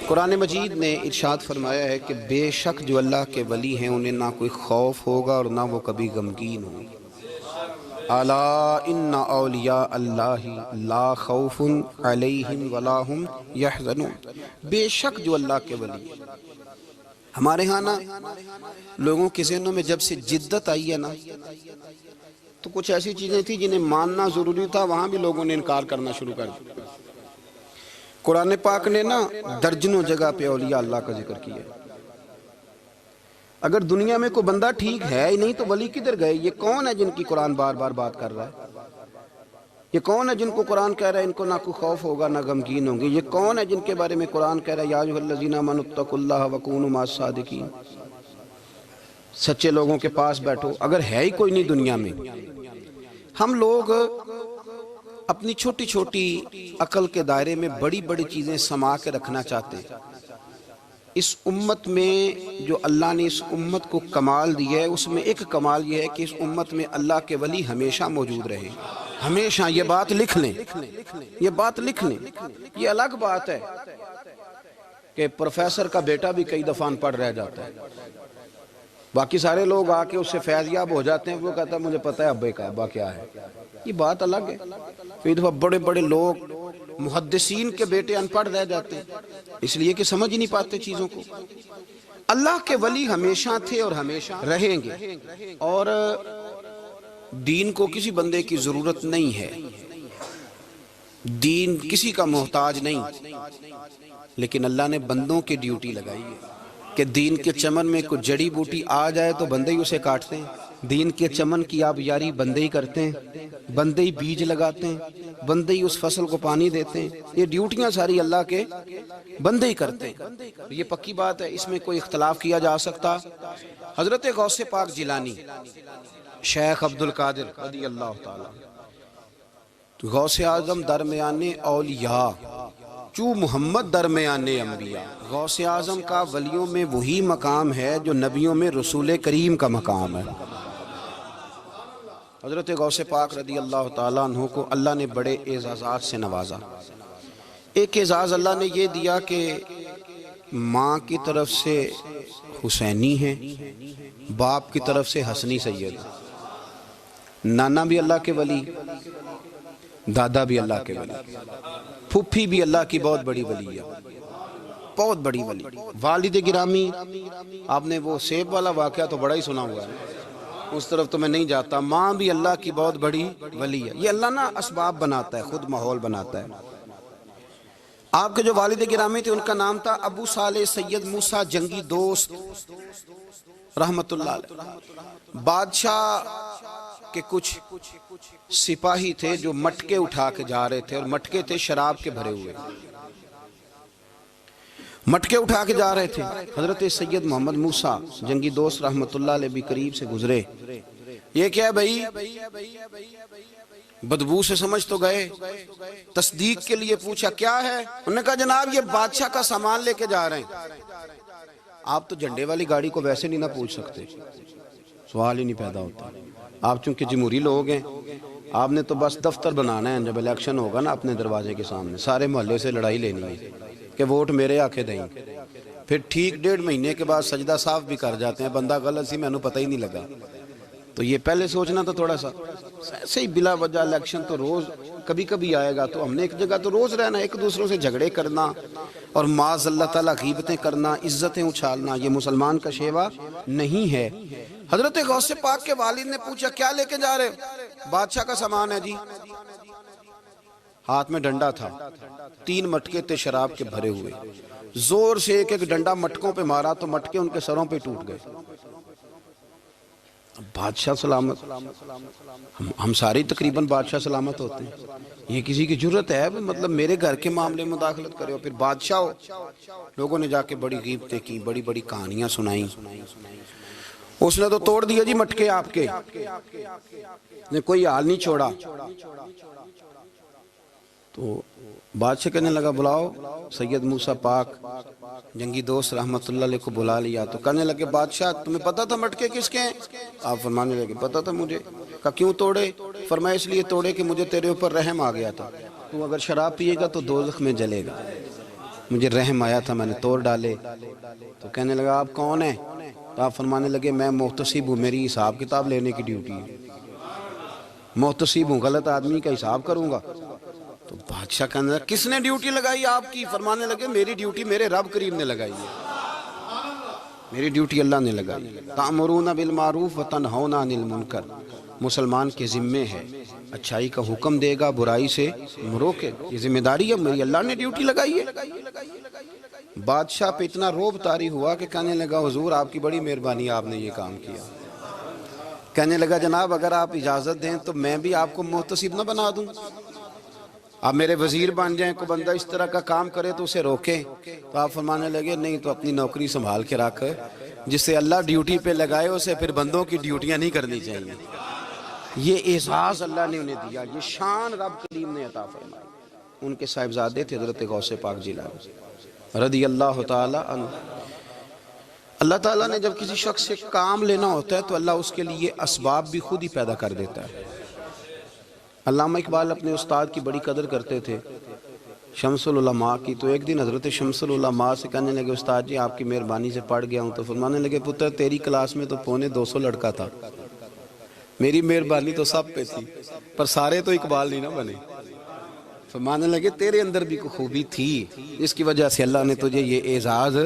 قرآن مجید نے ارشاد فرمایا ہے کہ بے شک جو اللہ کے ولی ہیں انہیں نہ کوئی خوف ہوگا اور نہ وہ کبھی غمگین ہوں گے۔ الا ان اولیاء اللہ لا خوف علیہم ولا هم یحزنون، بے شک جو اللہ کے ولی۔ ہمارے ہاں نا لوگوں کے ذہنوں میں جب سے جدت آئی ہے نا تو کچھ ایسی چیزیں تھیں جنہیں ماننا ضروری تھا، وہاں بھی لوگوں نے انکار کرنا شروع کر دیا۔ قرآن پاک نے نا درجنوں جگہ پہ اولیاء اللہ کا ذکر کیا ہے۔ اگر دنیا میں کوئی بندہ ٹھیک ہے ہی نہیں تو ولی کدھر گئے؟ یہ کون ہے جن کی قرآن بار بار بات کر رہا ہے؟ یہ کون ہے جن کو قرآن کہہ رہا ہے ان کو نہ کوئی خوف ہوگا نہ غمگین ہوں گے؟ یہ کون ہے جن کے بارے میں قرآن کہہ رہا ہے یا ایھا الذین آمنوا اتقوا اللہ وکونوا مع الصادقین، سچے لوگوں کے پاس بیٹھو؟ اگر ہے ہی کوئی نہیں دنیا میں۔ ہم لوگ اپنی چھوٹی چھوٹی عقل کے دائرے میں بڑی بڑی چیزیں سما کے رکھنا چاہتے ہیں۔ اس امت میں جو اللہ نے اس امت کو کمال دیا ہے اس میں ایک کمال یہ ہے کہ اس امت میں اللہ کے ولی ہمیشہ موجود رہے، ہمیشہ۔ یہ بات لکھ لیں، یہ بات لکھ لیں۔ یہ الگ بات ہے کہ پروفیسر کا بیٹا بھی کئی دفعہ ان پڑھ رہ جاتا ہے، باقی سارے لوگ آ کے اس سے فیض یاب ہو جاتے ہیں، وہ کہتا ہے مجھے پتہ ہے ابے کا ابا کیا ہے۔ یہ بات الگ ہے۔ کئی دفعہ بڑے بڑے لوگ محدثین کے بیٹے ان پڑھ رہ جاتے ہیں اس لیے کہ سمجھ ہی نہیں پاتے چیزوں کو۔ اللہ کے ولی ہمیشہ تھے اور ہمیشہ رہیں گے، اور دین کو کسی بندے کی ضرورت نہیں ہے، دین کسی کا محتاج نہیں، لیکن اللہ نے بندوں کی ڈیوٹی لگائی ہے کہ دین کے چمن میں کوئی جڑی بوٹی آ جائے تو بندے ہی اسے کاٹتے ہیں، دین کے چمن کی آبیاری بندے ہی کرتے ہیں، بندے ہی بیج لگاتے ہیں، بندے ہی اس فصل کو پانی دیتے ہیں۔ یہ ڈیوٹیاں ساری اللہ کے بندے ہی کرتے ہیں، یہ پکی بات ہے، اس میں کوئی اختلاف کیا جا سکتا۔ حضرت غوث پاک جیلانی شیخ عبد القادر رضی اللہ تعالیٰ، غوث اعظم درمیان اولیاء چو محمد درمیان انبیاء۔ غوث اعظم کا ولیوں میں وہی مقام ہے جو نبیوں میں رسول کریم کا مقام ہے۔ حضرت غوث پاک رضی اللہ تعالیٰ عنہ کو اللہ نے بڑے اعزازات سے نوازا۔ ایک اعزاز اللہ نے یہ دیا کہ ماں کی طرف سے حسینی ہے، باپ کی طرف سے حسنی سید، نانا بھی اللہ کے ولی، دادا بھی اللہ کے ولی، پھوپھی بھی اللہ کی بہت بڑی ولی ہے، بہت بڑی ولی۔ والد گرامی، آپ نے وہ سیب والا واقعہ تو بڑا ہی سنا ہوا ہے، اس طرف تو میں نہیں جاتا۔ ماں بھی اللہ کی بہت بڑی ولی ہے۔ یہ اللہ نا اسباب بناتا ہے، خود ماحول بناتا ہے۔ آپ کے جو والد گرامی تھے ان کا نام تھا ابو صالح سید موسیٰ جنگی دوست رحمت اللہ علیہ۔ بادشاہ کے کچھ سپاہی تھے جو مٹکے اٹھا کے جا رہے تھے، اور مٹکے تھے شراب کے بھرے ہوئے، مٹکے اٹھا کے جا رہے تھے۔ حضرت سید محمد موسیٰ جنگی دوست رحمت اللہ علیہ بھی قریب سے گزرے۔ یہ کیا ہے بھائی؟ بدبو سے سمجھ تو گئے، تصدیق کے لیے پوچھا کیا ہے؟ انہوں نے کہا جناب یہ بادشاہ کا سامان لے کے جا رہے ہیں۔ آپ تو جھنڈے والی گاڑی کو ویسے نہیں نہ پوچھ سکتے، سوال ہی نہیں پیدا ہوتا۔ آپ چونکہ جمہوری لوگ ہیں، آپ نے تو بس دفتر بنانا ہے، جب الیکشن ہوگا نا اپنے دروازے کے سامنے سارے محلے سے لڑائی لینی ہے کہ ووٹ میرے آکے دیں، پھر ٹھیک 1.5 مہینے کے بعد سجدہ صاف بھی کر جاتے ہیں، بندہ غلط سی میں نے پتہ ہی نہیں لگا۔ تو یہ پہلے سوچنا تو تھوڑا سا صحیح، بلا وجہ الیکشن تو روز کبھی کبھی آئے گا، تو ہم نے ایک جگہ تو روز رہنا، ایک دوسروں سے جھگڑے کرنا اور معاذ اللہ تعالیٰ غیبتیں کرنا، عزتیں اچھالنا، یہ مسلمان کا شیوا نہیں ہے۔ حضرت غوث پاک کے والد نے پوچھا کیا لے کے جا رہے؟ بادشاہ کا سامان ہے جی۔ ہاتھ میں ڈنڈا تھا، 3 مٹکے تھے شراب کے بھرے ہوئے، زور سے ایک ایک ڈنڈا مٹکوں پہ مارا تو مٹکے ان کے سروں پہ ٹوٹ گئے۔ بادشاہ سلامت، ہم ساری تقریباً بادشاہ سلامت ہوتے ہیں، یہ کسی کی جرت ہے مطلب میرے گھر کے معاملے میں مداخلت کرے؟ اور پھر بادشاہ ہو۔ لوگوں نے جا کے بڑی غیبتیں کی، بڑی بڑی کہانیاں سنائیں۔ اس نے تو توڑ دیا جی مٹکے آپ کے، نے کوئی حال نہیں چھوڑا۔ تو بادشاہ کہنے لگا بلاؤ سید موسیٰ پاک جنگی دوست رحمت اللہ علیہ کو بلا لیا۔ تو کہنے لگے بادشاہ تمہیں پتا تھا مٹکے کس کے ہیں؟ آپ فرمانے لگے پتا تھا مجھے۔ کہا کیوں توڑے؟ فرمایا اس لیے توڑے کہ مجھے تیرے اوپر رحم آ گیا تھا، تو اگر شراب پیے گا تو دوزخ میں جلے گا۔ مجھے رحم آیا تھا، میں نے توڑ ڈالے۔ تو کہنے لگا آپ کون ہیں؟ تو آپ فرمانے لگے میں محتسب ہوں، میری حساب کتاب لینے کی ڈیوٹی ہے، محتسب ہوں، غلط آدمی کا حساب کروں گا۔ تو بادشاہ کہنے لگا کس نے ڈیوٹی لگائی آپ کی؟ فرمانے لگے میری ڈیوٹی میرے رب کریم نے لگائی ہے، میری ڈیوٹی اللہ نے لگائی ہے۔ تأمرون بالمعروف وتنہون عن المنکر، مسلمان کے ذمے ہے اچھائی کا حکم دے گا، برائی سے روکے گا، یہ ذمہ داری ہے میری، اللہ نے ڈیوٹی لگائی ہے۔ بادشاہ پہ اتنا روب طاری ہوا کہ کہنے لگا حضور آپ کی بڑی مہربانی، آپ نے یہ کام کیا۔ کہنے لگا جناب اگر آپ اجازت دیں تو میں بھی آپ کو محتسب نہ بنا دوں، آپ میرے وزیر بن جائیں، کوئی بندہ اس طرح کا کام کرے تو اسے روکیں۔ تو آپ فرمانے لگے نہیں، تو اپنی نوکری سنبھال کے رکھ، جسے اللہ ڈیوٹی پہ لگائے اسے پھر بندوں کی ڈیوٹیاں نہیں کرنی چاہیے۔ یہ اعزاز اللہ نے انہیں دیا، یہ شان رب کریم نے عطا فرمائی۔ ان کے صاحبزادے تھے حضرت غوث پاک جیلانی رضی اللہ تعالی عنہ۔ اللہ تعالیٰ نے جب کسی شخص سے کام لینا ہوتا ہے تو اللہ اس کے لیے اسباب بھی خود ہی پیدا کر دیتا ہے۔ علامہ اقبال اپنے استاد کی بڑی قدر کرتے تھے، شمس العلماء کی۔ تو ایک دن حضرت شمس العلماء سے کہنے لگے استاد جی آپ کی مہربانی سے پڑھ گیا ہوں۔ تو فرمانے لگے پتر تیری کلاس میں تو 250 لڑکا تھا، میری مہربانی تو سب پہ تھی، پر سارے تو اقبال نہیں نہ بنے۔ فرمانے لگے تیرے اندر بھی کوئی خوبی تھی، جس کی وجہ سے اللہ نے تجھے یہ اعزاز،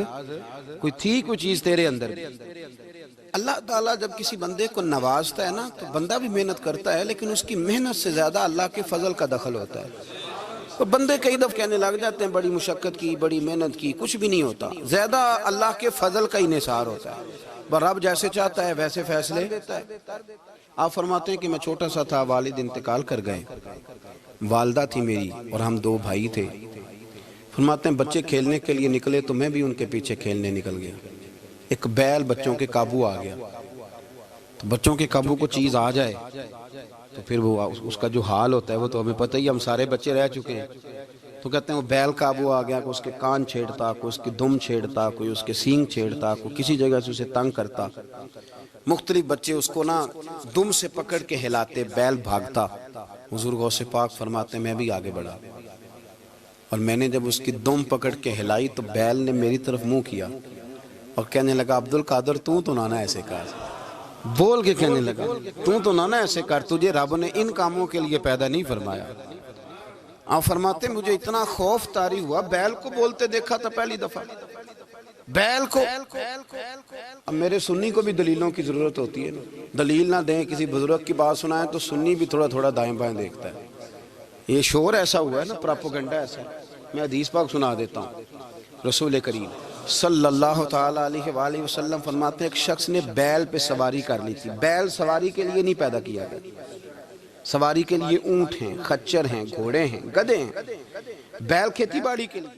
کوئی چیز تیرے اندر بھی۔ اللہ تعالیٰ جب کسی بندے کو نوازتا ہے نا تو بندہ بھی محنت کرتا ہے، لیکن اس کی محنت سے زیادہ اللہ کے فضل کا دخل ہوتا ہے۔ تو بندے کئی دفعہ کہنے لگ جاتے ہیں بڑی مشقت کی، بڑی محنت کی، کچھ بھی نہیں ہوتا، زیادہ اللہ کے فضل کا انحصار ہوتا ہے۔ رب جیسے چاہتا ہے ویسے فیصلے دیتا ہے۔ آپ فرماتے ہیں کہ میں چھوٹا سا تھا، والد انتقال کر گئے، والدہ تھی میری اور ہم 2 بھائی تھے۔ فرماتے ہیں بچے کھیلنے کے لیے نکلے تو میں بھی ان کے پیچھے کھیلنے نکل گیا۔ ایک بیل بچوں کے قابو آ گیا، تو بچوں کے قابو کو چیز آ جائے تو پھر وہ اس کا جو حال ہوتا ہے وہ تو ہمیں پتہ ہی، ہم سارے بچے رہ چکے ہیں۔ تو کہتے ہیں وہ بیل قابو آ گیا، کوئی اس کے کان چھیڑتا، کوئی اس کی دم چھیڑتا، کوئی اس کے سینگ چھیڑتا، کوئی کسی جگہ سے اسے تنگ کرتا۔ مختلف بچے اس کو نا دم سے پکڑ کے ہلاتے، بیل بھاگتا۔ حضور غوث پاک فرماتے ہیں میں بھی آگے بڑھا، اور میں نے جب اس کی دم پکڑ کے ہلائی تو بیل نے میری طرف منہ کیا اور کہنے لگا عبد القادر تو نہ ایسے کر، بول کے کہنے لگا تو نہ ایسے کر، تجھے رب نے ان کاموں کے لیے پیدا نہیں فرمایا۔ آپ فرماتے ہیں مجھے اتنا خوف طاری ہوا، بیل کو بولتے دیکھا تھا پہلی دفعہ، بیل کو۔ اب میرے سنی کو بھی دلیلوں کی ضرورت ہوتی ہے، دلیل نہ دیں، کسی بزرگ کی بات سنائیں تو سنی بھی تھوڑا تھوڑا دائیں بائیں دیکھتا ہے۔ یہ شور ایسا ہوا ہے نا، پراپوگنڈا ایسا ہے۔ میں حدیث پاک سنا دیتا ہوں۔ رسول کریم صلی اللہ تعالیٰ علیہ وآلہ وسلم فرماتے ہیں ایک شخص نے بیل پہ سواری کر لی تھی۔ بیل سواری کے لیے نہیں پیدا کیا گیا، سواری کے لیے اونٹ ہیں، خچر ہیں، گھوڑے ہیں، گدھے ہیں، بیل کھیتی باڑی کے لیے۔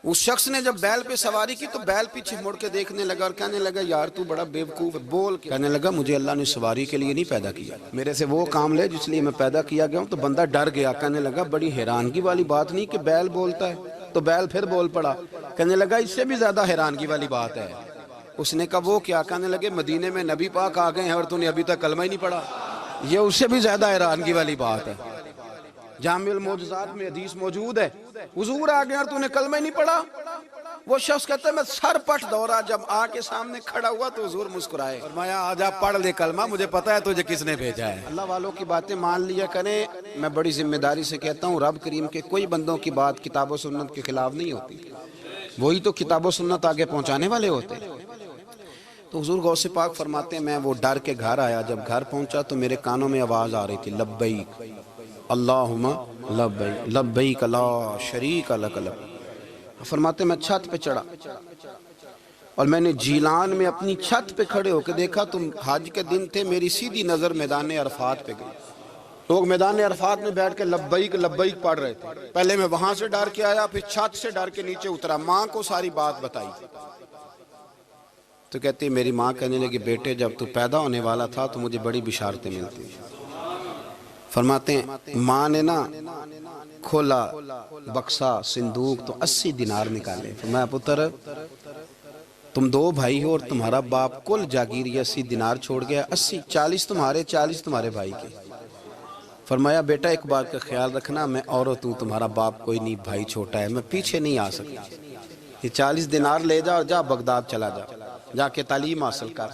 اس شخص نے جب بیل پہ سواری کی تو بیل پیچھے مڑ کے دیکھنے لگا اور کہنے لگا یار تو بڑا بیوقوف ہے، بول کے کہنے لگا مجھے اللہ نے سواری کے لیے نہیں پیدا کیا، میرے سے وہ کام لے جس لیے میں پیدا کیا گیا ہوں۔ تو بندہ ڈر گیا، کہنے لگا بڑی حیرانگی والی بات نہیں کہ بیل بولتا ہے، تو بیل پھر بول پڑا۔ کہنے لگا اس سے بھی زیادہ حیرانگی والی بات ہے۔ اس نے کہا وہ کیا؟ کہنے لگے مدینے میں نبی پاک آ گئے ہیں اور تو نے ابھی تک کلمہ ہی نہیں پڑھا، یہ اس سے بھی زیادہ حیرانگی والی بات ہے۔ جامع المعجزات میں حدیث موجود ہے، حضور آ گئے اور تو نے کلمہ ہی نہیں پڑھا۔ وہ شخص کہتا ہے میں سر پٹ دورا، جب آ کے سامنے کھڑا ہوا تو حضور مسکرائے، فرمایا آجا پڑھ لے کلمہ، مجھے پتا ہے تجھے کس نے بھیجا ہے۔ اللہ والوں کی باتیں مان لیا کریں، میں بڑی ذمہ داری سے کہتا ہوں رب کریم کے کوئی بندوں کی بات کتاب و سنت کے خلاف نہیں ہوتی، وہی تو کتاب و سنت آگے پہنچانے والے ہوتے۔ تو حضور غوث پاک فرماتے ہیں میں وہ ڈر کے گھر آیا، جب گھر پہنچا تو میرے کانوں میں آواز آ رہی تھی لبیک اللہم لبیک لبیک لا شریک لک لبیک۔ فرماتے میں چھت پہ چڑھا اور میں نے جیلان میں اپنی چھت پہ کھڑے ہو کے دیکھا، تم حج کے دن تھے، میری سیدھی نظر میدان عرفات پہ گئی، لوگ میدان عرفات میں بیٹھ کے لبیک لبیک پڑھ رہے تھے۔ پہلے میں وہاں سے ڈر کے آیا، پھر چھت سے ڈر کے نیچے اترا، ماں کو ساری بات بتائی تو کہتی میری ماں کہنے لگی بیٹے جب تو پیدا ہونے والا تھا تو مجھے بڑی بشارتیں ملتی۔ فرماتے ہیں ماں نے نا کھولا بکسا صندوق تو 80 دینار نکالے، فرمایا پتر تم 2 بھائی ہو اور تمہارا باپ کل جاگیر 80 دینار چھوڑ گیا، 80 40 تمہارے 40 تمہارے بھائی کے۔ فرمایا بیٹا ایک بات کا خیال رکھنا، میں عورت ہوں، تمہارا باپ کوئی نہیں، بھائی چھوٹا ہے، میں پیچھے نہیں آ سکتا، کہ 40 دینار لے جا اور جا بغداد چلا جا کے تعلیم حاصل کر.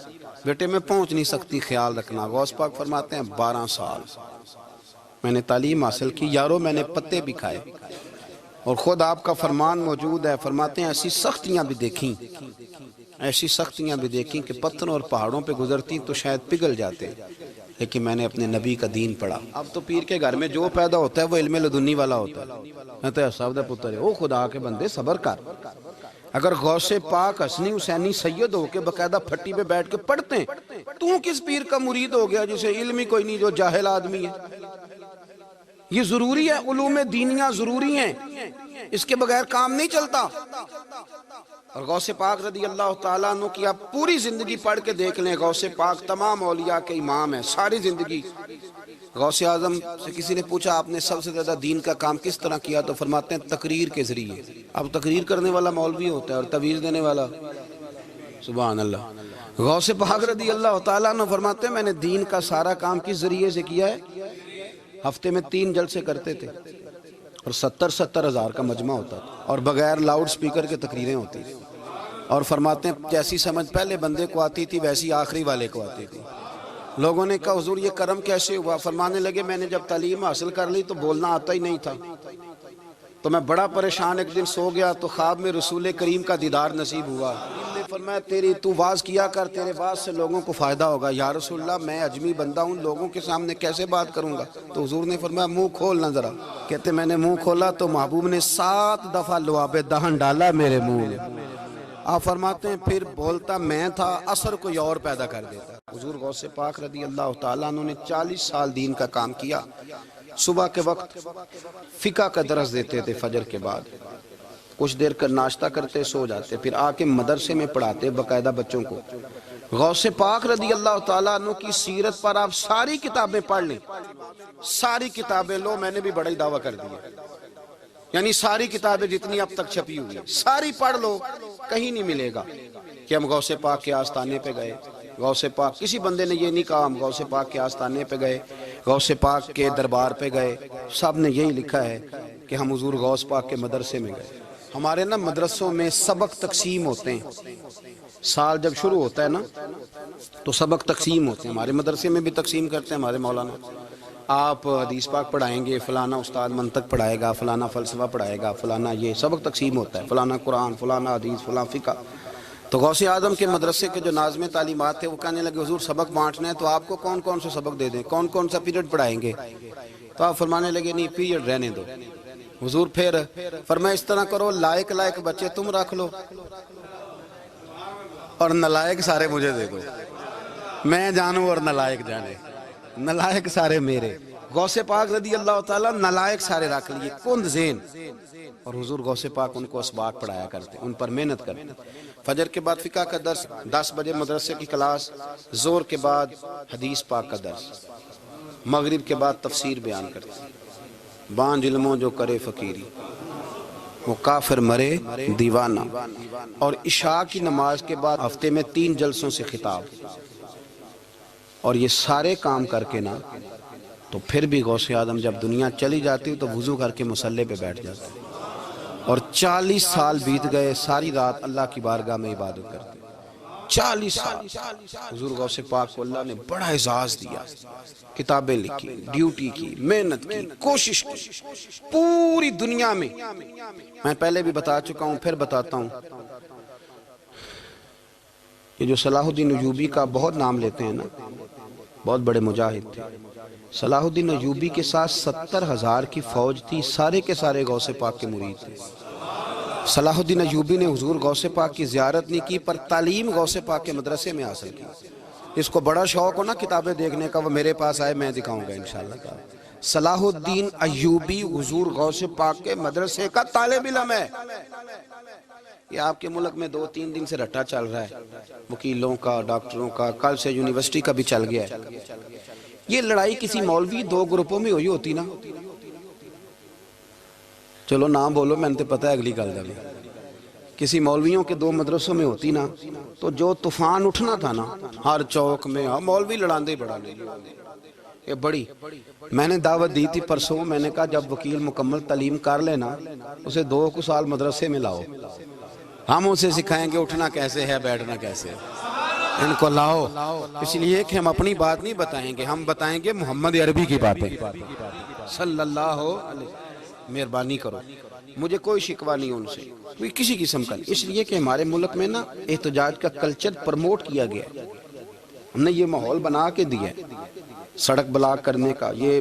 بیٹے میں پہنچ نہیں سکتی، خیال رکھنا. غوث پاک فرماتے ہیں 12 سال میں نے تعلیم حاصل کی یارو، میں نے پتے بھی کھائے، اور خود آپ کا فرمان موجود ہے. فرماتے ہیں ایسی سختیاں بھی دیکھیں، ایسی سختیاں بھی دیکھیں کہ پتھروں اور پہاڑوں پہ گزرتی تو شاید پگھل جاتے، لیکن میں نے اپنے نبی کا دین پڑھا. اب تو پیر کے گھر میں جو پیدا ہوتا ہے وہ علم لدنی والا ہوتا ہے. میں تو صاحب دا پتر ہے، او خدا کے بندے صبر کر. اگر غوث پاک حسنی حسینی سید ہو کے باقاعدہ پھٹی پہ بیٹھ کے پڑھتے ہیں، تو کس پیر کا مرید ہو گیا جسے علم ہی کوئی نہیں، جو جاہل آدمی ہے؟ یہ ضروری ہے، علوم دینیاں ضروری ہیں، اس کے بغیر کام نہیں چلتا. اور غوث پاک رضی اللہ تعالیٰ عنہ کی آپ پوری زندگی پڑھ کے دیکھ لیں. غوث پاک تمام اولیاء کے امام ہیں ساری زندگی. غوث اعظم سے کسی نے پوچھا آپ نے سب سے زیادہ دین کا کام کس طرح کیا، تو فرماتے ہیں تقریر کے ذریعے. اب تقریر کرنے والا مولوی ہوتا ہے اور تویز دینے والا، سبحان اللہ. غوث پاک رضی اللہ تعالیٰ عنہ فرماتے ہیں میں نے دین کا سارا کام کس ذریعے سے کیا ہے. ہفتے میں 3 جلسے کرتے تھے اور 70 ہزار کا مجمع ہوتا تھا، اور بغیر لاؤڈ سپیکر کے تقریریں ہوتی تھی. اور فرماتے ہیں جیسی سمجھ پہلے بندے کو آتی تھی ویسی آخری والے کو آتی تھی. لوگوں نے کہا حضور یہ کرم کیسے ہوا؟ فرمانے لگے میں نے جب تعلیم حاصل کر لی تو بولنا آتا ہی نہیں تھا، تو میں بڑا پریشان ایک دن سو گیا تو خواب میں رسول کریم کا دیدار نصیب ہوا. فرمایا تیری تو واز کیا کر، تیرے واز سے لوگوں کو فائدہ ہوگا. یا رسول اللہ میں اجمی بندہ ہوں، لوگوں کے سامنے کیسے بات کروں گا؟ تو حضور نے فرمایا منہ کھولنا ذرا. کہتے میں نے منہ کھولا تو محبوب نے 7 دفعہ لعاب دہن ڈالا میرے منہ میں. آپ فرماتے ہیں پھر بولتا میں تھا، اثر کوئی اور پیدا کر دیتا. حضور غوث پاک رضی اللہ تعالیٰ عنہ نے 40 سال دین کا کام کیا. صبح کے وقت فقہ کا درس دیتے تھے، فجر کے بعد کچھ دیر کر ناشتہ کرتے سو جاتے، پھر آ کے مدرسے میں پڑھاتے باقاعدہ بچوں کو. غوث پاک رضی اللہ تعالیٰ عنہ کی سیرت پر آپ ساری کتابیں پڑھ لیں، ساری کتابیں لو. میں نے بھی بڑا ہی دعویٰ کر دیا، یعنی ساری کتابیں جتنی اب تک چھپی ہوئی ساری پڑھ لو، کہیں نہیں ملے گا کہ ہم غوث پاک کے آستانے پہ گئے. غوث پاک کسی بندے نے یہ نہیں کہا ہم غوث پاک کے آستانے پہ گئے، غوث پاک کے دربار پہ گئے. سب نے یہی لکھا ہے کہ ہم حضور غوث پاک کے مدرسے میں گئے. ہمارے نا مدرسوں میں سبق تقسیم ہوتے ہیں، سال جب شروع ہوتا ہے نا تو سبق تقسیم ہوتے ہیں. ہمارے مدرسے میں بھی تقسیم کرتے ہیں ہمارے مولانا. آپ حدیث پاک پڑھائیں گے، فلانا استاد منطق پڑھائے گا، فلانا فلسفہ پڑھائے گا، فلانا یہ سبق تقسیم ہوتا ہے، فلانا قرآن، فلانا حدیث، فلانا فقہ. تو غوث اعظم کے مدرسے کے جو ناظم تعلیمات تھے وہ کہنے لگے حضور سبق بانٹنے ہیں تو آپ کو کون کون سے سبق دے دیں، کون کون سا پیریڈ پڑھائیں گے؟ تو آپ فرمانے لگے نہیں پیریڈ رہنے دو. حضور پھر فرمایا اس طرح کرو لائق بچے تم رکھ لو اور نلائق سارے مجھے دے دو، میں جانوں اور نلائق جانے، نلائق سارے میرے. غوث پاک رضی اللہ تعالیٰ نلائق سارے رکھ لیے، کند ذہن. اور حضور غوث پاک ان کو اسباق پڑھایا کرتے، ان پر محنت کرتے. فجر کے بعد فقہ کا درس، 10 بجے مدرسے کی کلاس، زور کے بعد حدیث پاک کا درس، مغرب کے بعد تفسیر بیان کرتے. بانج علموں جو کرے فقیری وہ کافر مرے دیوانہ. اور عشاء کی نماز کے بعد ہفتے میں 3 جلسوں سے خطاب. اور یہ سارے کام کر کے نا تو پھر بھی غوث اعظم جب دنیا چلی جاتی تو وضو کر کے مصلی پہ بیٹھ جاتے. اور 40 سال بیت گئے، ساری رات اللہ کی بارگاہ میں عبادت کرتے. 40 سال حضور غوث پاک کو اللہ نے بڑا اعزاز دیا، کتابیں لکھی، ڈیوٹی کی، محنت کی، کوشش کی پوری دنیا میں. میں پہلے بھی بتا چکا ہوں پھر بتاتا ہوں، یہ جو صلاح الدین ایوبی کا بہت نام لیتے ہیں نا، بہت بڑے مجاہد تھے. صلاح الدین ایوبی کے ساتھ 70,000 کی فوج تھی، سارے کے سارے غوث پاک کے مرید تھے. صلاح الدین ایوبی نے حضور غوث پاک کی زیارت نہیں کی پر تعلیم غوث پاک کے مدرسے میں حاصل کی. اس کو بڑا شوق ہو نا کتابیں دیکھنے کا، وہ میرے پاس آئے، میں دکھاؤں گا انشاءاللہ. صلاح الدین ایوبی حضور غوث پاک کے مدرسے کا طالب علم ہے. یہ آپ کے ملک میں 2-3 دن سے رٹا چل رہا ہے، وکیلوں کا، ڈاکٹروں کا، کل سے یونیورسٹی کا بھی چل گیا ہے. یہ لڑائی کسی مولوی 2 گروپوں میں ہوئی ہوتی نا، چلو نام بولو، میں نے پتہ ہے اگلی گل دا بھی، کسی مولویوں کے 2 مدرسوں میں ہوتی نا تو جو طوفان اٹھنا تھا نا ہر چوک میں، مولوی لڑاندے بڑا نہیں. یہ بڑی میں نے دعوت دی تھی پرسوں، میں نے کہا جب وکیل مکمل تعلیم کر لینا اسے 2 سال مدرسے میں لاؤ. ہم اسے سکھائیں گے اٹھنا کیسے ہے بیٹھنا کیسے ہے. ان کو لاؤ، اس لیے کہ ہم اپنی بات نہیں بتائیں گے، ہم بتائیں گے محمد عربی کی باتیں صلی اللہ علیہ. مہربانی کرو، مجھے کوئی شکوہ نہیں ان سے، کوئی کسی قسم کا نہیں، اس لیے کہ ہمارے ملک میں نا احتجاج کا کلچر پرموٹ کیا گیا ہے. ہم نے یہ ماحول بنا کے دیا ہے سڑک بلاک کرنے کا. یہ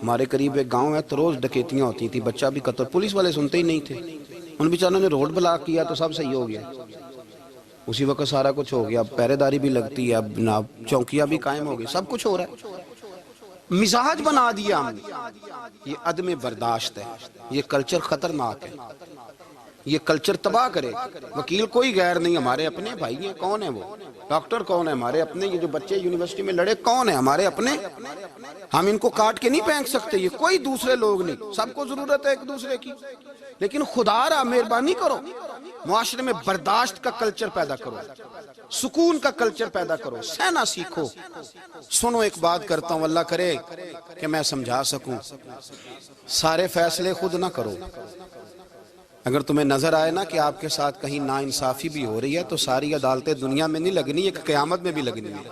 ہمارے قریب ایک گاؤں ہے تو روز ڈکیتیاں ہوتی تھی، بچہ بھی قتل، پولیس والے سنتے ہی نہیں تھے. ان بیچاروں نے روڈ بلاک کیا تو سب صحیح ہو گیا، اسی وقت سارا کچھ ہو گیا. اب پہرے داری بھی لگتی ہے، اب جناب چوکیاں بھی قائم ہو گئی، سب کچھ ہو رہا ہے. مزاج بنا دیا ہم نے. یہ عدم برداشت ہے، یہ کلچر خطرناک ہے، یہ کلچر تباہ کرے. وکیل کوئی غیر نہیں، ہمارے اپنے بھائی ہیں. کون ہے وہ؟ ڈاکٹر کون ہے؟ ہمارے اپنے. یہ جو بچے یونیورسٹی میں لڑے کون ہیں؟ ہمارے اپنے. ہم ان کو کاٹ کے نہیں پھینک سکتے، یہ کوئی دوسرے لوگ نہیں. سب کو ضرورت ہے ایک دوسرے کی، لیکن خدا را مہربانی کرو معاشرے میں برداشت کا کلچر پیدا کرو، سکون کا کلچر پیدا کرو، سہنا سیکھو. سنو ایک بات کرتا ہوں، اللہ کرے کہ میں سمجھا سکوں. سارے فیصلے خود نہ کرو. اگر تمہیں نظر آئے نا کہ آپ کے ساتھ کہیں ناانصافی بھی ہو رہی ہے تو ساری عدالتیں دنیا میں نہیں لگنی، ایک قیامت میں بھی لگنی ہے.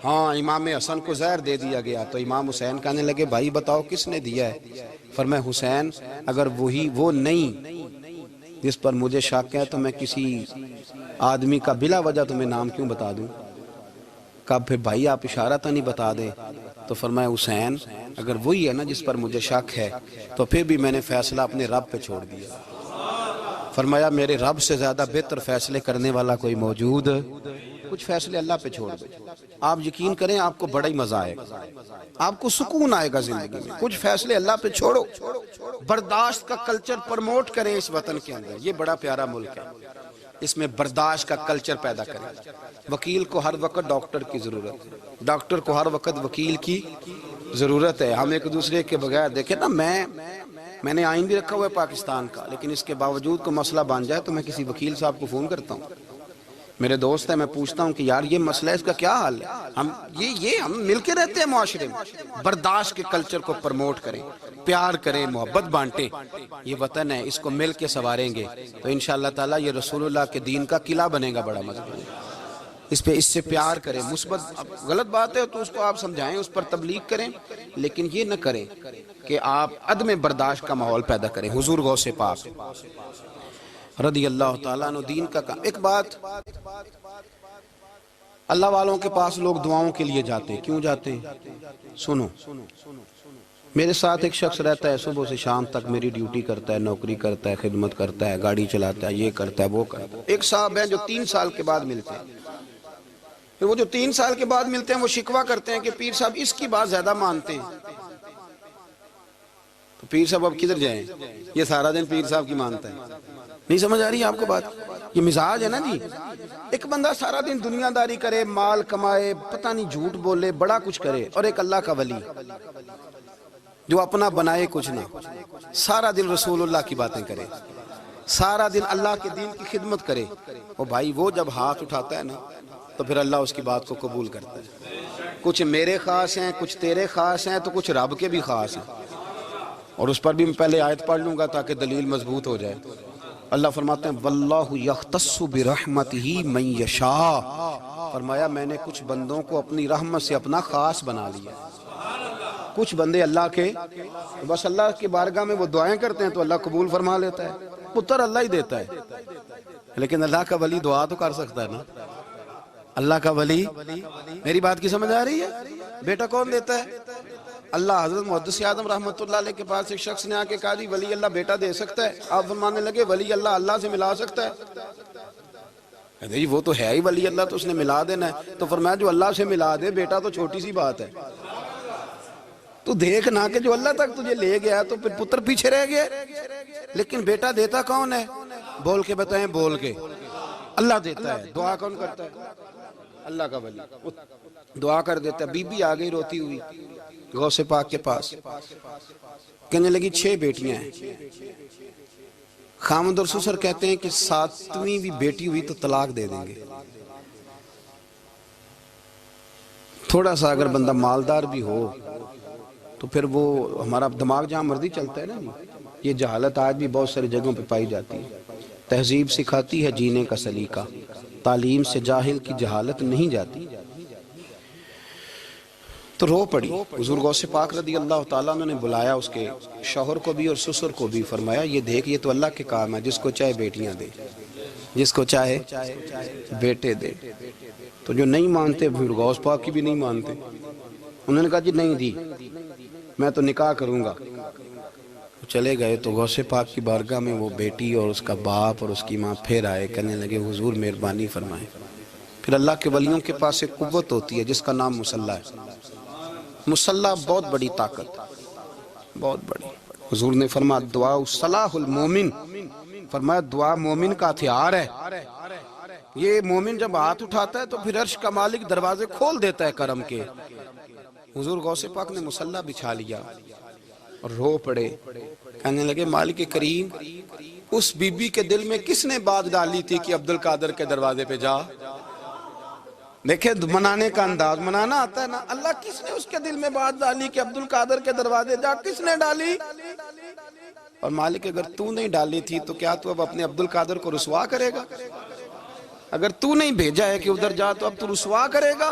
ہاں امام حسن کو زہر دے دیا گیا تو امام حسین کہنے لگے بھائی بتاؤ کس نے دیا ہے؟ فرمایا حسین اگر وہ نہیں جس پر مجھے شک ہے تو میں کسی آدمی کا بلا وجہ تمہیں نام کیوں بتا دوں؟ کہا پھر بھائی آپ اشارہ تو نہیں بتا دے. تو فرمایا حسین اگر وہی ہے نا جس پر مجھے شک ہے تو پھر بھی میں نے فیصلہ اپنے رب پہ چھوڑ دیا. فرمایا میرے رب سے زیادہ بہتر فیصلے کرنے والا کوئی موجود. کچھ فیصلے اللہ پہ چھوڑ دو. آپ یقین کریں آپ کو بڑا ہی مزہ آئے گا، آپ کو سکون آئے گا زندگی میں. کچھ فیصلے اللہ پہ چھوڑو، برداشت کا کلچر پرموٹ کریں اس وطن کے اندر. یہ بڑا پیارا ملک ہے، اس میں برداشت کا کلچر پیدا کریں. وکیل کو ہر وقت ڈاکٹر کی ضرورت ہے، ڈاکٹر کو ہر وقت وکیل کی ضرورت ہے. ہم ایک دوسرے کے بغیر دیکھیں نا، میں نے آئین بھی رکھا ہوا ہے پاکستان کا، لیکن اس کے باوجود کوئی مسئلہ بن جائے تو میں کسی وکیل صاحب کو فون کرتا ہوں. میرے دوست ہے، میں پوچھتا ہوں کہ یار یہ مسئلہ ہے، اس کا کیا حل ہے؟ ہم مل کے رہتے ہیں معاشرے میں. برداشت کے کلچر کو پرموٹ کریں، پیار کریں، محبت بانٹیں. یہ وطن ہے، اس کو مل کے سنواریں گے تو انشاءاللہ تعالی یہ رسول اللہ کے دین کا قلعہ بنے گا بڑا مضبوط. اس سے پیار کریں. مثبت غلط بات ہے تو اس کو آپ سمجھائیں، اس پر تبلیغ کریں، لیکن یہ نہ کریں کہ آپ عدم برداشت کا ماحول پیدا کریں. حضور غوث پاک رضی اللہ تعالیٰ عنہ دین کا کام. ایک بات، اللہ والوں کے پاس لوگ دعاؤں کے لیے جاتے ہیں. کیوں جاتے ہیں؟ سنو، میرے ساتھ ایک شخص رہتا ہے، صبح سے شام تک میری ڈیوٹی کرتا ہے، نوکری کرتا ہے، خدمت کرتا ہے، گاڑی چلاتا ہے، یہ کرتا ہے وہ کرتا ہے. ایک صاحب ہیں جو 3 سال کے بعد ملتے ہیں. پھر وہ جو 3 سال کے بعد ملتے ہیں وہ شکوہ کرتے ہیں کہ پیر صاحب اس کی بات زیادہ مانتے ہیں. تو پیر صاحب اب کدھر جائیں؟ یہ سارا دن پیر صاحب کی مانتا ہے. نہیں سمجھ آ رہی ہے آپ کو بات؟ یہ مزاج ہے نا جی. ایک بندہ سارا دن دنیا داری کرے، مال کمائے، پتہ نہیں جھوٹ بولے، بڑا کچھ کرے، اور ایک اللہ کا ولی جو اپنا بنائے کچھ نہ، سارا دن رسول اللہ کی باتیں کرے، سارا دن اللہ کے دین کی خدمت کرے. اور بھائی وہ جب ہاتھ اٹھاتا ہے نا تو پھر اللہ اس کی بات کو قبول کرتا ہے. کچھ میرے خاص ہیں، کچھ تیرے خاص ہیں، تو کچھ رب کے بھی خاص ہیں. اور اس پر بھی میں پہلے آیت پڑھ لوں گا تاکہ دلیل مضبوط ہو جائے. اللہ فرماتے ہیں واللہ یختص برحمتہ من یشاء. فرمایا میں نے کچھ بندوں کو اپنی رحمت سے اپنا خاص بنا لیا. کچھ بندے اللہ کے بس اللہ کی بارگاہ میں وہ دعائیں کرتے ہیں تو اللہ قبول فرما لیتا ہے. پتر اللہ ہی دیتا ہے، لیکن اللہ کا ولی دعا تو کر سکتا ہے نا. اللہ کا ولی، میری بات کی سمجھ آ رہی ہے؟ بیٹا کون دیتا ہے؟ اللہ. حضرت محدث اعظم رحمۃ اللہ علیہ کے پاس ایک شخص نے آ کے کہا جی ولی اللہ بیٹا دے سکتا ہے؟ آپ فرمانے لگے ولی اللہ اللہ سے ملا سکتا ہے؟ جی وہ تو ہے ہی ولی اللہ، تو اس نے ملا دینا ہے. تو فرمایا جو اللہ سے ملا دے بیٹا تو چھوٹی سی بات ہے. تو دیکھ نہ کہ جو اللہ تک تجھے لے گیا تو پھر پتر پیچھے رہ گیا. لیکن بیٹا دیتا کون ہے؟ بول کے بتائیں. بول کے اللہ دیتا ہے. دعا کون کرتا ہے؟ اللہ کا ولی دعا کر دیتا ہے. بی بی آ گئی روتی ہوئی غوث پاک کے پاس، کہنے لگی 6 بیٹیاں ہیں. خامد اور سسر کہتے ہیں کہ 7ویں بھی بیٹی ہوئی تو طلاق دے دیں گے. تھوڑا سا اگر بندہ مالدار بھی ہو تو پھر وہ ہمارا دماغ جہاں مرضی چلتا ہے نا. یہ جہالت آج بھی بہت ساری جگہوں پہ پائی جاتی ہے. تہذیب سکھاتی ہے جینے کا سلیقہ، تعلیم سے جاہل کی جہالت نہیں جاتی۔ تو رو پڑی۔ حضور غوث پاک رضی اللہ تعالیٰ عنہ نے بلایا اس کے شوہر کو بھی اور سسر کو بھی، فرمایا یہ دیکھ یہ تو اللہ کے کام ہے، جس کو چاہے بیٹیاں دے، جس کو چاہے بیٹے دے۔ تو جو نہیں مانتے پھر غوث پاک کی بھی نہیں مانتے، انہوں نے کہا جی نہیں دی، میں تو نکاح کروں گا۔ چلے گئے تو غوث پاک کی بارگاہ میں وہ بیٹی اور اس کا باپ اور اس کی ماں پھر آئے، کہنے لگے حضور مہربانی فرمائیں۔ پھر اللہ کے ولیوں کے پاس ایک قوت ہوتی ہے جس کا نام مصلی ہے۔ مصلی بہت بڑی طاقت، بہت بڑی۔ حضور نے فرمایا دعا صلاح المومن، فرمایا دعا مومن کا ہتھیار ہے۔ یہ مومن جب ہاتھ اٹھاتا ہے تو پھر عرش کا مالک دروازے کھول دیتا ہے کرم کے۔ حضور غوث پاک نے مصلی بچھا لیا اور رو پڑے، کہنے لگے مالک کریم، اس بی بی کے دل میں کس نے بات ڈالی تھی کہ عبدالقادر کے دروازے پہ جا؟ دیکھیں منانے کا انداز، منانا آتا ہے نا۔ اللہ کس نے اس کے دل میں بات ڈالی کہ عبدالقادر کے دروازے جا؟ کس نے ڈالی؟ اور مالک اگر تو نہیں ڈالی تھی تو کیا تو اب اپنے عبدالقادر کو رسوا کرے گا؟ اگر تو نہیں بھیجا ہے کہ ادھر جا تو اب تو رسوا کرے گا؟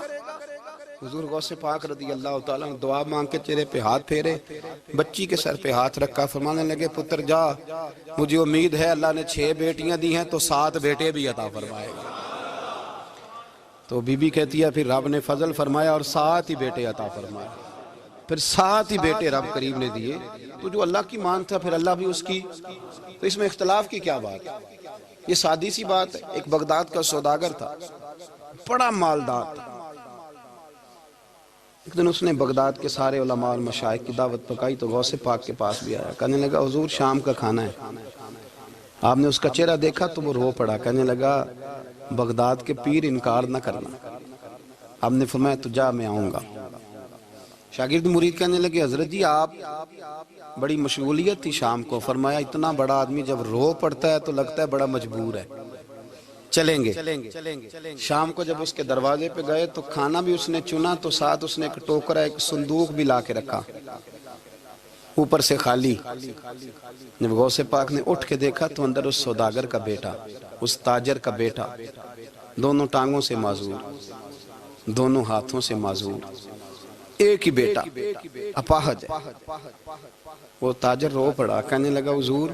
حضور غوث پاک رضی اللہ تعالیٰ نے دعا مانگ کے چہرے پہ ہاتھ پھیرے، بچی کے سر پہ ہاتھ رکھا، فرمانے لگے پتر جا، مجھے امید ہے اللہ نے 6 بیٹیاں دی ہیں تو 7 بیٹے بھی عطا فرمائے گا۔ تو بی بی کہتی ہے پھر رب نے فضل فرمایا اور 7 ہی بیٹے عطا فرمائے، پھر 7 ہی بیٹے رب کریم نے دیے۔ تو جو اللہ کی مان تھا پھر اللہ بھی اس کی، تو اس میں اختلاف کی کیا بات ہے؟ یہ سادی سی بات ہے۔ ایک بغداد کا سوداگر تھا، بڑا مالدار تھا۔ ایک دن اس نے بغداد کے سارے علماء اور مشائخ کی دعوت پکائی تو غوث پاک کے پاس بھی آیا، کہنے لگا حضور شام کا کھانا ہے۔ آپ نے اس کا چہرہ دیکھا تو وہ رو پڑا، کہنے لگا بغداد کے پیر انکار نہ کرنا۔ آپ نے فرمایا تو جا میں آؤں گا۔ شاگرد مرید کہنے لگے حضرت جی آپ بڑی مشغولیت تھی شام کو، فرمایا اتنا بڑا آدمی جب رو پڑتا ہے تو لگتا ہے بڑا مجبور ہے، چلیں گے۔ شام کو جب اس کے دروازے پہ گئے تو کھانا بھی اس نے چنا تو ساتھ اس نے ایک ٹوکرا ایک صندوق بھی لا کے رکھا، اوپر سے خالی۔ جب غوث پاک نے اٹھ کے دیکھا تو اندر اس سوداگر کا بیٹا، اس تاجر کا بیٹا، دونوں ٹانگوں سے معذور، دونوں ہاتھوں سے معذور، ایک ہی بیٹا اپاہج ہے۔ وہ تاجر رو پڑا، کہنے لگا حضور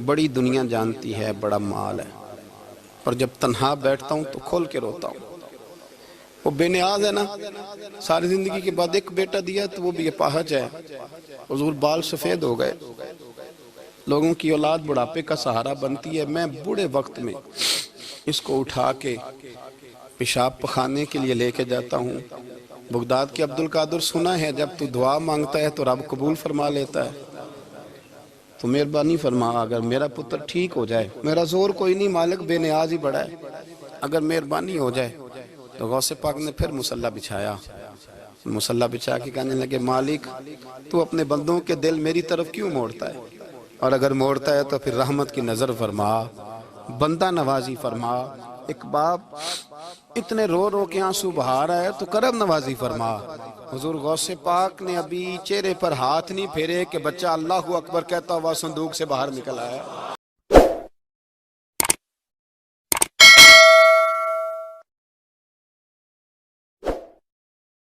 بڑی دنیا جانتی ہے، بڑا مال ہے، اور جب تنہا بیٹھتا ہوں تو کھول کے روتا ہوں۔ وہ بے نیاز ہے نا، ساری زندگی کے بعد ایک بیٹا دیا تو وہ بھی اپاہج ہے۔ حضور بال سفید ہو گئے، لوگوں کی اولاد بڑھاپے کا سہارا بنتی ہے، میں بوڑھے وقت میں اس کو اٹھا کے پیشاب پخانے کے لیے لے کے جاتا ہوں۔ بغداد کے عبدالقادر سنا ہے جب تو دعا مانگتا ہے تو رب قبول فرما لیتا ہے، تو مہربانی فرما اگر میرا پتر ٹھیک ہو جائے، میرا زور کوئی نہیں مالک، بے نیاز ہی بڑا ہے، اگر مہربانی ہو جائے۔ تو غوث پاک نے پھر مصلی بچھایا، مصلی بچھا کے کہنے لگے مالک تو اپنے بندوں کے دل میری طرف کیوں موڑتا ہے، اور اگر موڑتا ہے تو پھر رحمت کی نظر فرما، بندہ نوازی فرما۔ ایک باپ اتنے رو رو کے آنسو بہا رہا ہے تو کرم نوازی فرما۔ حضور غوث پاک نے ابھی چہرے پر ہاتھ نہیں پھیرے کہ بچہ اللہ اکبر کہتا ہوا صندوق سے باہر نکل آیا۔